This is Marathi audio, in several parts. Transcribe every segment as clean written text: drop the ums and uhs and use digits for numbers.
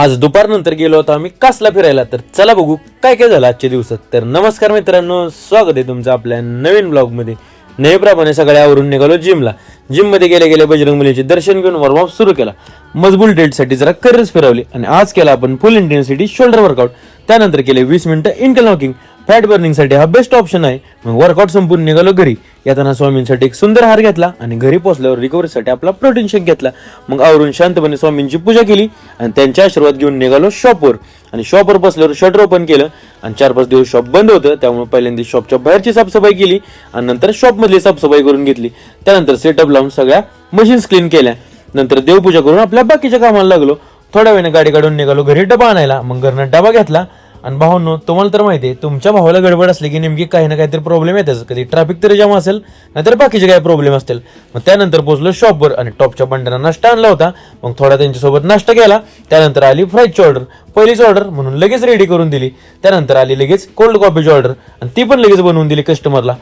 आज दुपारनंतर गेलो होतो आम्ही कासला फिरायला. तर चला बघू काय काय झालं आजच्या दिवसात. तर नमस्कार मित्रांनो, स्वागत आहे तुमचं आपल्या नवीन ब्लॉगमध्ये. नेहमीप्रमाणे सगळ्या आवरून निघालो जिमला. जिममध्ये गेले गेले बजरंगबलीचे दर्शन घेऊन वॉर्मअप सुरू केला. मजबूत डेटसाठी जरा करस फिरवली आणि आज केला आपण फुल इंटेन्सिटी शोल्डर वर्कआउट. त्यानंतर केले 20 मिनिटं इनकल वॉकिंग. फॅट बर्निंगसाठी हा बेस्ट ऑप्शन आहे. मग वर्कआउट संपून निघालो घरी. येताना स्वामींसाठी एक सुंदर हार घेतला आणि घरी पोहोचल्यावर रिकव्हरीसाठी आपला प्रोटीन शेक घेतला. मग आवरून शांतपणे स्वामींची पूजा केली आणि त्यांचे आशीर्वाद घेऊन निघालो शॉपवर. आणि शॉपवर बसल्यावर शटर ओपन केलं आणि 4-5 दिवस शॉप बंद होतं, त्यामुळे पहिल्यांदा शॉपच्या बाहेरची साफसफाई केली आणि नंतर शॉपमधली साफसफाई करून घेतली. त्यानंतर सेटअप लावून सगळ्या मशीन्स क्लीन केल्या. नंतर देवपूजा करून आपल्या बाकीच्या कामाला लागलो. थोड्या वेळाने गाडी काढून निघालो घरी डबा आणायला. मग घरनं डबा घेतला. आणि भावांनो, तुम्हाला तर माहिती आहे, तुमच्या भावाला गडबड असली की नेमकी काही ना काहीतरी प्रॉब्लेम येतच. कधी ट्रॅफिक तरी जाम असेल, नाहीतर बाकीचे काही प्रॉब्लेम असतील. मग त्यानंतर पोहोचलो शॉपवर आणि टॉपच्या बंड्यांना नाश्ता आणला होता. मग थोडा त्यांच्यासोबत नाश्ता केला. त्यानंतर आली फ्राईजची ऑर्डर. पहिलीच ऑर्डर म्हणून लगेच रेडी करून दिली. त्यानंतर आली लगेच कोल्ड कॉफीची ऑर्डर आणि ती पण लगेच बनवून दिली कस्टमरला.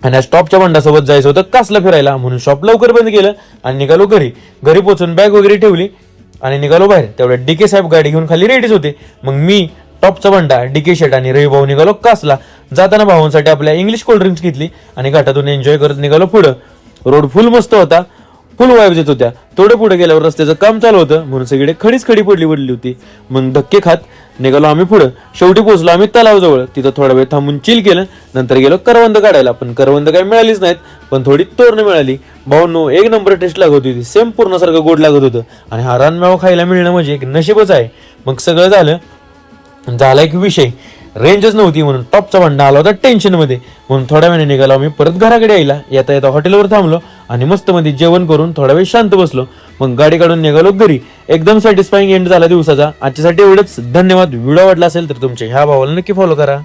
आणि आज टॉपच्या बंडासोबत जायचं होतं कासला फिरायला, म्हणून शॉप लवकर बंद केलं आणि निघालो घरी. घरी पोहोचून बॅग वगैरे ठेवली आणि निघालो बाहेर. तेवढ्या डीके साहेब गाडी घेऊन खाली रेडीच होते. मग मी, टॉपचा बंडा, डीके शेट आणि रवी भाऊ निघालो कासला. जाताना भावांसाठी आपल्या इंग्लिश कोल्ड्रिंक्स घेतली आणि घाटातून एन्जॉय करत निघालो पुढं. रोड फुल मस्त होता, फुल वाईब्स येत होत्या. थोडं पुढे गेल्यावर रस्त्याचं काम चालू होतं, म्हणून सगळीकडे खडीच खडी पडली होती. मग धक्के खात निघालो आम्ही पुढं. शेवटी पोहोचलो आम्ही तलावाजवळ. तिथं थोडा वेळ थांबून चिल केलं. नंतर गेलो करवंद काढायला. पण करवंद काही मिळालीच नाहीत, पण थोडी तोरणं मिळाली. भाऊंनो, एक नंबर टेस्ट लागत होती. सेम पूर्णासारखं गोड लागत होतं. आणि हा रानमेवा खायला मिळणं म्हणजे एक नशीबच आहे. मग सगळं झाला एक विषय, रेंजच नव्हती, म्हणून टॉपचा बंडा आला होता टेन्शनमध्ये. म्हणून थोड्या वेळाने निघालो आम्ही परत घराकडे यायला. येता येता हॉटेलवर थांबलो आणि मस्त मध्ये जेवण करून थोडा वेळ शांत बसलो. मग गाडी काढून निघालो घरी. एकदम सॅटिस्फाईंग एंड झाला दिवसाचा. आजच्यासाठी एवढंच. धन्यवाद. व्हिडिओ आवडला असेल तर तुमच्या ह्या भावाला नक्की फॉलो करा.